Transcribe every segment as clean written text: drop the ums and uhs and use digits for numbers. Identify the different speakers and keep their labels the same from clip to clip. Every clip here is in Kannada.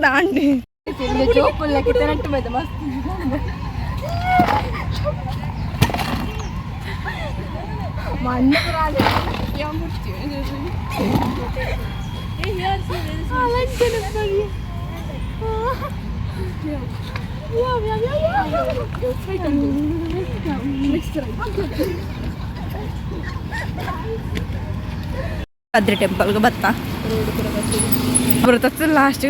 Speaker 1: दांडे
Speaker 2: चोपला कितना नट्ट में मस्त मन राजा क्या मुट्ठी है ये यार से हालत जन पड़ी
Speaker 1: भद्र टेंपल को बत्ता लास्ट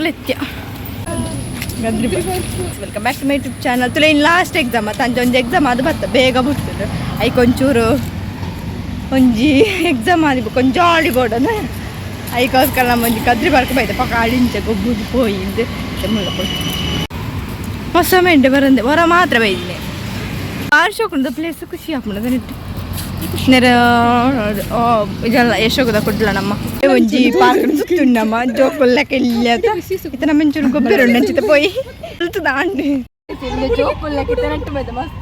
Speaker 1: गद्री welcome back to my YouTube channel ತುಲೆ ಇನ್ ಲಾಸ್ಟ್ ಎಕ್ಸಾಮ್ ತಂಜೆ ಒಂದು ಎಕ್ಸಾಮ್ ಅದು ಬತ್ತ ಬೇಗ ಬಿಡ್ತದೆ ಐ ಕೊಂಚೂರು ಒಂಜಿ ಎಕ್ಸಾಮ್ ಆದಿ ಕೊಂಚ ಆಡಿ ಬೋಡನ ಐಕೋಸ್ಕರ ನಮ್ಮ ಒಂಜಿ ಗದ್ರಿ ಬರ್ಕ ಬೈದೆ ಪಕ್ಕ ಆಡಿಂಚೆ ಗೊಬ್ಬುದು ಪೋಯಿಂದು ಮುಳ್ಳ ಪೋಯಿ ಹೊಸ ಮೆಂಡೆ ಬರಂದೆ ಹೊರ ಮಾತ್ರ ಬೈದಿನಿ ಆರ್ಶೋಕುಂದ ಪ್ಲೇಸ್ ಖುಷಿ ಹಾಕ್ಬಿಡದ ನಿಟ್ಟು ನೆರ ಇದೆಲ್ಲ ಯಶೋಗದ ಕೊಡ್ಲ ನಮ್ಮ ಒಂಜಿ ಪಾರ್ಕ್ ಸುತ್ತು ನಮ್ಮ ಜೋಕೊಲ್ಲಕ್ಕೆ ಇಲ್ಲಿ ಅಂತ ಇತನ ಮೆಂಚೂರು ಗೊಬ್ಬರ ನೆಂಚಿತ ಪೋಯಿ ದಾಂಡಿ
Speaker 2: ಜೋಕೊಲ್ಲಕ್ಕೆ ನಟ್ಟು ಬೈದ ಮಸ್ತ್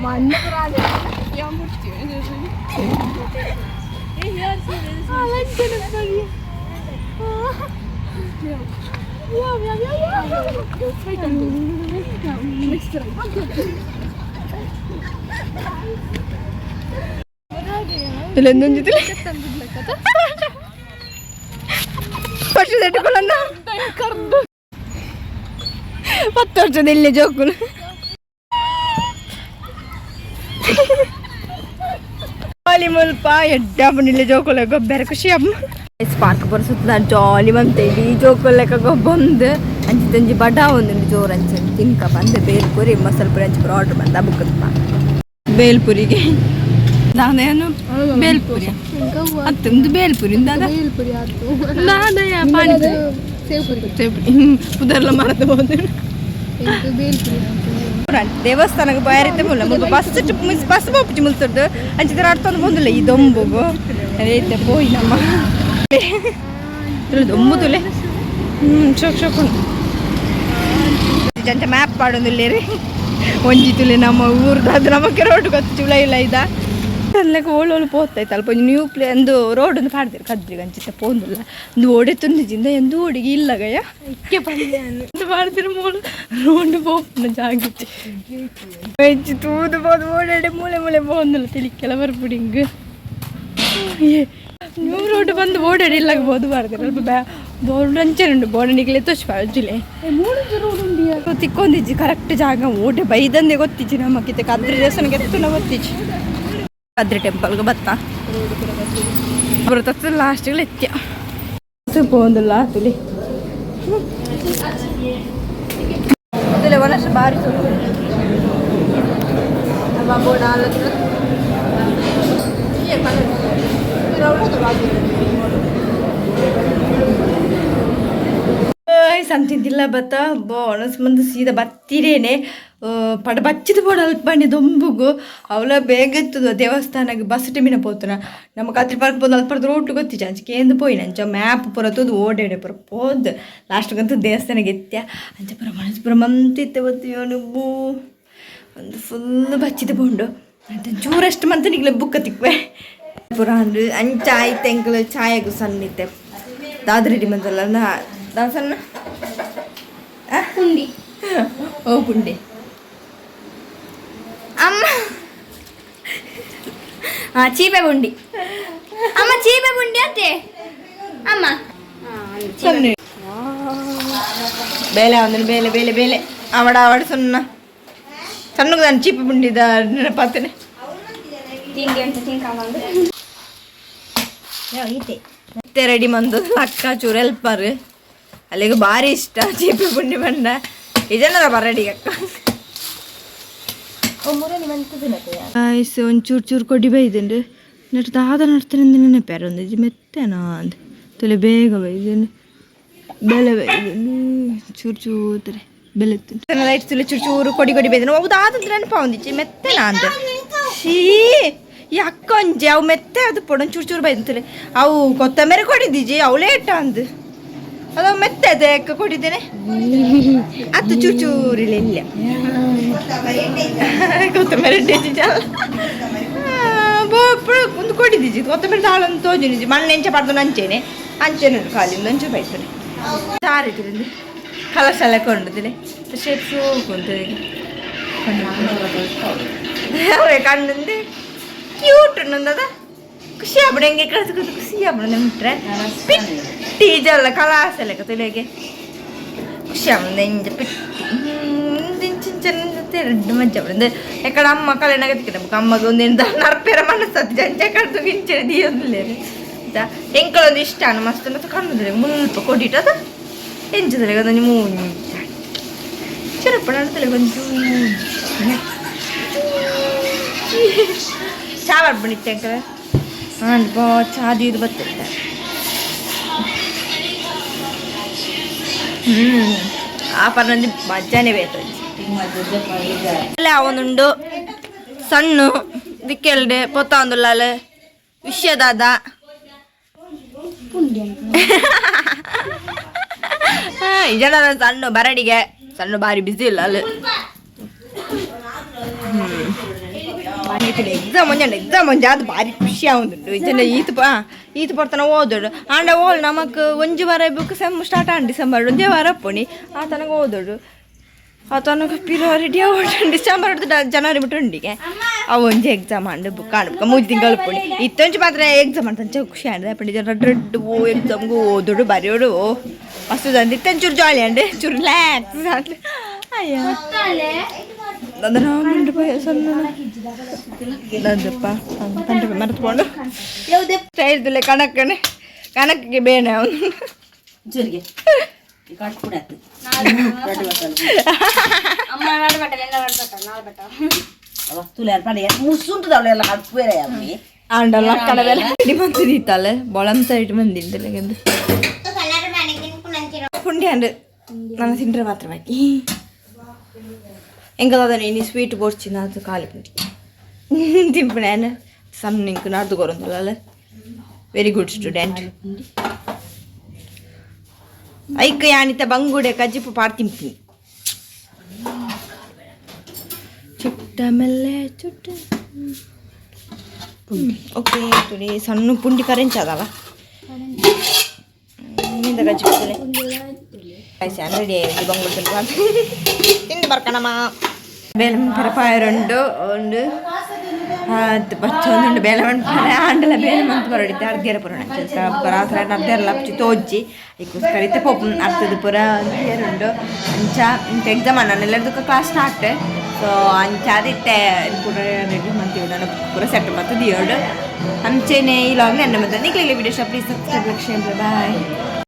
Speaker 2: मन राजा क्या मुट्ठी है ये यार से हालत जन पड़ी
Speaker 1: पत्त वर्षदि जोकुल ಮುಲ್ಪ ಎಡ್ಡ ಬಣ್ಣಿಲ್ಲ ಜೋಕೊಲೆಗ ಬೇರೆ ಖುಷಿ ಅಮ್ಮ ಪಾರ್ಕ್ ಬರೆಸುತ್ತ ಜಾಲಿ ಬಂತೇಳಿ ಜೋಕೊಲೆಕ ಬಂದು ಅಂಚಿ ತಂಜಿ ಬಡ ಒಂದು ಜೋರು ಅಂಚೆ ತಿನ್ಕ ಬಂದೆ ಬೇಲ್ಪುರಿ ಮಸಾಲೆ ಪುರಿ ಅಂಚಿ ಆರ್ಡರ್ ಬಂದ ಬುಕ್ಕಪ್ಪ ಬೇಲ್ಪುರಿಗೆ ದಾದೇನು ಬೇಲ್ಪುರಿ ಅತ್ತೊಂದು ಬೇಲ್ಪುರಿ ಪಾನಿಪುರಿ ಸೇವ್ಪುರಿ ಪುದರ್ಲ ಮರದ ಬೋದು ದೇವಸ್ಥಾನಕ್ಕೆ ಬಯರಿದ್ದೆ ಮುಲ್ಲ ಮುಲ್ಪ ಬಸ್ ಬೋಪುಜಿ ಮುಲ್ತುರ್ದು ಅಂಚಿದ್ರೆ ಅರ್ಥೊಂದು ಬಂದಿಲ್ಲ ಈ ದೊಂಬುಗು ಐತೆ ಪೋಯಿ ನಮ್ಮ ದೊಂಬು ತುಲೆ ಶೋಕ್ ಶೋಕ್ ಜಂಚ ಮ್ಯಾಪ್ ಪಾಡೊಂದಿಲ್ಲೇರಿ ಒಂಜಿ ತುಲೆ ನಮ್ಮ ಊರ್ದು ಅದು ನಮಗೆ ರೋಡ್ ಗೊತ್ತು ಚುಳ ಇಲ್ಲ ಇದ ಅಲ್ಲಕ್ಕೆ ಓಳೋಳು ಪೋತಾಯ್ತು ಅಲ್ಪ ನ್ಯೂ ಪ್ಲೇ ಒಂದು ರೋಡ್ ಒಂದು ಪಾಡ್ದಿರು ಕದ್ರಿಗೆ ಅಂಚಿತ್ತ ಪೋಂದಿಲ್ಲ ಒಂದು ಓಡೆ ತುಂದಿಜಿಂದ ಎಂದು ಓಡಿಗೆ ಇಲ್ಲ ಗಯ ಇಕ್ಕೆ ಪಲ್ಯ ಮಾಡ್ತಿರು ಮೂಳು ರೋಡ್ ಪೋನ ಜಾಗಿಚ್ಚಿ ಹೆಚ್ಚು ತೂದು ಬೋದು ಓಡಾಡಿ ಮೂಳೆ ಮೂಳೆ ಪೋಂದಿಲ್ಲ ತಿಳಿಕ್ಕೆಲ್ಲ ಬರ್ಬಿಡಿ ಹಿಂಗೆ ನ್ಯೂ ರೋಡ್ ಬಂದು ಓಡಾಡಿ ಇಲ್ಲಾಗ ಬೋದು ಮಾಡ್ತಾರೆ ಅಲ್ಪ ಬೋರ್ಡ್ ಅಂಚೆನುಂಡು ಬೋರ್ಡನಿಗೆ ತೋಚ್ಪಾಜಿಲೆ ತಿಕ್ಕೊಂದಿಜ್ಜಿ ಕರೆಕ್ಟ್ ಜಾಗ ಓಟೆ ಬೈದಂದೆ ಗೊತ್ತಿಜ್ಜಿ ನಮ್ಮಕ್ಕಿತ್ತೆ ಕದ್ರಿ ದೇವಸ್ಥಾನಕ್ಕೆ ಎತ್ತು ಗೊತ್ತಿಜ್ಜಿ ಭದ್ರ ಟೆಂಪಲ್ಗೆ ಬತ್ತಾ ಬರುತ್ತ ಲಾಸ್ಟ್ಗಳು ಎತ್ಯ ಪೋಂದಿಲ್ಲ ತುಲಿ ತುಲೆ ಒಂದಷ್ಟು ಬಾರಿ ಸಂತಿದ್ದಿಲ್ಲ ಬತ್ತ ಬೋನಸ್ ಮಂದು ಸೀದಾ ಬತ್ತಿರೇನೆ ಪಡ ಬಚ್ಚಿದ ಬೋಡ ಅಲ್ಪಂಡಿ ದೊಂಬುಗು ಅವಳ ಬೇಗ ಎತ್ತದ ದೇವಸ್ಥಾನಕ್ಕೆ ಬಸ್ ಟೈಮಿನ ಪೋತನ ನಮ್ಮ ಕತ್ರಿ ಪಾರ್ಕ್ ಬಂದು ಅಲ್ಪಡ್ದು ರೋಟು ಗೊತ್ತಿಚ್ಚ ಅಂಚಕೇಂದು ಪೋಯಿ ಅಂಚ ಮ್ಯಾಪ್ ಪುರತದು ಓಡಾಡೆ ಪುರ ಪೋದ್ ಲಾಸ್ಟ್ಗಂತೂ ದೇವಸ್ಥಾನಕ್ಕೆ ಎತ್ಯ ಅಂಚ ಪುರ ಮನಸ್ಸು ಪುರ ಮಂತಿತ್ತೆ ಬತ್ತೀವನು ಬೂ ಒಂದು ಫುಲ್ ಬಚ್ಚಿದ ಬೋಂಡು ಅಂತ ಚೂರಷ್ಟು ಮಂತ ನಿಗ್ಲೆ ಬುಕ್ಕ ತಿಕ್ವೆ ಪುರ ಅಂದ್ರೆ ಅಂಚ ಆಯ್ತು ಎಂಕಲು ಛಾಯೆಗೂ ಸಣ್ಣಿತ್ತೆ ದಾದ್ರೆಡಿ ಮಂತಲ್ಲ ದಾ ಸಣ್ಣ
Speaker 2: ಪುಂಡಿ
Speaker 1: ಓ ಪುಂಡಿ
Speaker 2: ಅಮ್ಮ ಚೀಪೆ ಬುಂಡಿ ಅಮ್ಮ ಚೀಪೆ ಬುಂಡಿ ಅತ್ತೆ ಅಮ್ಮ
Speaker 1: ಬೇಲೆ ಅವನು ಬೇಲೆ ಬೇಲೆ ಬೇಲೆ ಅವಡ ಅವಡ ಸಣ್ಣ ಸಣ್ಣಗೆ ನಾನು ಚೀಪೆ ಬುಂಡಿದ ನೆನಪಾತೇನೆ ಮತ್ತೆ ರೆಡಿ ಮಂದು ಅಕ್ಕ ಚೂರು ಹೆಲ್ಪರ್ ಅಲ್ಲಿಗೆ ಭಾರಿ ಇಷ್ಟ ಚೀಪೆ ಬುಂಡಿ ಬಂಡ ಇದೆಲ್ಲ ಬರಡಿ ಅಕ್ಕ ಒಂಚೂರು ಚೂರು ಕೊಡಿ ಬೈದೇನು ನೆಟ್ಟು ದಾದ ನಡ್ತಾನೆ ನೆನಪ್ಯಾರ ಒಂದು ಮೆತ್ತೇನಾ ಅಂತ ತಲೆ ಬೇಗ ಬೈದೇನು ಬೆಲೆ ಬೈದೇನು ಚೂರು ಚೂರು ಬೆಲೆ ಲೈಟ್ ತುಲೆ ಚೂರು ಚೂರು ಕೊಡಿ ಕೊಡಿ ಬೈದೇನು ಅವು ದಾದ ನೆನಪ ಒಂದಿಚ್ಚಿ ಮೆತ್ತೇನಾ ಅಂತ ಶೀ ಈ ಅಕ್ಕ ಒಂಜಿ ಅವು ಮೆತ್ತೆ ಅದು ಪೊಡ ಚೂರು ಚೂರು ಬೈದಂತಲೆ ಅವು ಕೊತ್ತಂಬರಿ ಕೊಡಿದ್ದೀಜಿ ಅವು ಲೇಟ ಅಂದು ಅದು ಮೆತ್ತೆ ಅದೇ ಅಕ್ಕ ಕೊಟ್ಟಿದ್ದೇನೆ ಅದು ಚೂರು ಚೂರಿಲ್ಲ ಇಲ್ಲ ಕೊತ್ತಂಬರಿ ಒಂದು ಕೊಟ್ಟಿದ್ದೀಜಿ ಕೊತ್ತಂಬರಿ ತಾಳೊಂದು ತೋಜಿನಿಜಿ ಮಣ್ಣು ಎಂಚ ಪಡ್ದು ಅಂಚೇನೆ ಅಂಚೆನೆ ಕಾಲಿಂದ ಅಂಚೆ ಬೈತಾನೆ ಸಾರಿ ತಿಂದು ಕಲರ್ಸ್ ಎಲ್ಲ ಕೊಂಡದಿಲ್ಲ ಶೇಪ್ಸು ಕೊಂತದೆ ಅವೇ ಕಣ್ಣಂದು ಕ್ಯೂಟ್ ಅನ್ನೋದ ಖುಷಿ ಆಗ್ಬಿಡ ಹೆಂಗೆ ಕಳ್ಸ್ಕೊತ ಖುಷಿ ಆಗ್ಬಿಡ ನಿಮ್ಟ್ರೆ ಪಿಟ್ಟಿ ಇದೆಲ್ಲ ಕಲಾಸ ಲೆಕ್ಕ ತಿಳಿಗೆ ಖುಷಿ ಆಗ್ಬಿಡ ಇಂಜ ಪಿಟ್ಟಿ రెండు మంచి అప్పుడు ఎక్కడ అమ్మ కళ్యాణ గతికి అమ్మకు ఉంది నరపేర మనస్తది జంజ కడుతూ గించేది తీయలేదు ఎంకలొంದು ಇಷ್ಟ ಮಸ್ತ್ ಮತ್ತು ಕಣ್ಣುದ್ರೆ ಮುಲ್ಪ ಕೊಟ್ಟಿಟ್ಟದ ಎಂಚದಲೆ ಕದ ನೀವು ಚಿರಪ್ಪ ನಡ್ತಲೆ ಕೊಂಚ ಚಾ ಮಾಡ್ಬಿಟ್ಟಿತ್ತೆ ಅಂಕಲ್ ಹಾಂ ಬಾ ಚಾದಿ ಇದು ಬರ್ತೈತೆ ಆ ಪರ್ನಂದು ಮಜಾನೇ ಬೇಕು ಅಲ್ಲ ಅವನುಂಡು ಸಣ್ಣ ದಿಕ್ಕೆಲ್ಡೆ ಪೊತ್ತೊಂದುಲ್ಲಾಲ ವಿಷಯದಾದ ಈ ಜನ ಸಣ್ಣ ಬರಡಿಗೆ ಸಣ್ಣ ಬಾರಿ ಬಿಸಿ ಇಲ್ಲ ಅಲ್ಲಿ ಎಕ್ಸಾಮ್ ಒಂಜೆ ಅದು ಭಾರಿ ಖುಷಿ ಆಗುಂಟು ಈ ಜನ ಈತ ಬರ್ತಾನೆ ಓದೋಡು ಆಂಡ ಓಲ್ ನಮಕ್ ಒಂಜಿ ವಾರ book sem start on December ಒಂದೇ ವಾರ ಪೋಣಿ ಆ ತನಕ ಓದೋಡು ಆ ತನಕ ಪಿರೋ ರೆಡಿ ಆಗೋದು ಡಿಸೆಂಬರ್ ಜನವರಿ ಬಿಟ್ಟು ಉಂಡಿಗೆ ಅವು ಒಂಜಿ ಎಕ್ಸಾಮ್ ಆಂಡು ಬುಕ್ ಆಡ್ಬೇಕು 3 ತಿಂಗಳು ಪೋಣಿ ಇತ್ತೊಂಚು ಮಾತ್ರ ಎಕ್ಸಾಮ್ ಅಂತ ಖುಷಿ ಆಂಡೆ ಪಂಡಿ ಜನ ರೆಡ್ ಎಕ್ಸಾಮ್ಗೂ ಓದೋಡು ಬರೆಯೋಡು ಮಸ್ತು ಅಂದು ಇತ್ತೊಂಚೂರು ಜಾಲಿ ಆಂಡೆ ಚೂರು ರಿಲ್ಯಾಕ್ಸ್ ಆಡ್ಲಿ ಅಯ್ಯ ಅದನ್ನ ಸಣ್ಣಪ್ಪ ಮರೆತ್ಕೊಂಡು ಹೇಳ್ದಿಲ್ಲ ಕಣಕ್ಕೆ ಬೇನೆ ಅವನು ಆಂಡಲ್ಲ ಕಡವೆಲ್ಲ ಇಡಿ ಮಂದಿತ್ತಲ್ಲ ಬೊಳಂತ ಇಟ್ಟು ಮಂದಿಂಟಲ್ಲ ಪುಂಡಿ ಅಂಡ್ ನನ್ನ ತಿಂಡ್ರೆ ಮಾತ್ರ ಬಾಕಿ ಎಂಕದ ನೀನು ಸ್ವೀಟ್ ಬೋರ್ಚಿನ ಅದು ಖಾಲಿ ಪುಂಡಿ ತಿಂಪಣೇನು ಸಣ್ಣ ಇಂಕು ನಾಡ್ದು ಕೊರಂದಲ್ಲ ವೆರಿ ಗುಡ್ ಸ್ಟೂಡೆಂಟ್ ಐಕ ಯಾನಿತ ಬಂಗುಡೆ ಕಜ್ಜಿಪ್ಪು ಪಾಡ್ ತಿಂಪಿ ಚುಟ್ಟ ಮೆಲ್ಲೆ ಚುಟ್ಟ ಓಕೆ ತುಡಿ ಸಣ್ಣ ಪುಂಡಿ ಕರೆಂಚ್ ಅದಲ್ಲ ನಿಂದ ಕಜ್ಜಿಪ್ಪಲೆ ರೆಡಿ ಆಯ್ತು ಬಂಗುಡೆ ತಿಂದು ಬರ್ಕಣಮ್ಮ ಬೇಲಮಂಪರ ಪಾಯರುಂಡು ಉಂಡು ಅದು ಬಚ್ಚೊಂದುಂಡು ಬೇಲಮಂಪರ ಆಂಡಲ ಬೇಲಮಂತ ಬರಡಿತ್ತೆ ಅರ್ಧಿಯರ ಪುರ ರಾತ್ರಿ ಅರ್ಧಿಯರ ಲಪ್ಚಿ ತೋಜ್ಜಿ ಅದಕ್ಕೋಸ್ಕರ ಇತ್ತೆ ಪೋಪು ಅರ್ಥದ ಪುರ ಹೇರುಂಡು ಅಂಚ ಇಂಥ ಎಕ್ಸಾಮ್ ನನ್ನೆಲ್ಲದಕ್ಕೂ ಕ್ಲಾಸ್ ಸ್ಟಾರ್ಟ್ ಸೊ ಅಂಚ ಅದಿತ್ತೆ ಪೂರ ರೆಡಿ ಮಾಡ್ತೀವಿ ನಾನು ಪೂರ ಸೆಟ್ ಮತ್ತು ದಿಯೋಡು ಅಂಚೆನೆ ಈ ಲಾಗ್ ನನ್ನ ಮತ್ತೆ ನಿಕ್ಲಿಗೆ ವಿಡಿಯೋ ಪ್ಲೀಸ್ ಸಬ್ಸ್ಕ್ರೈಬ್ ಲಕ್ಷ್ಯ ಬಾಯ್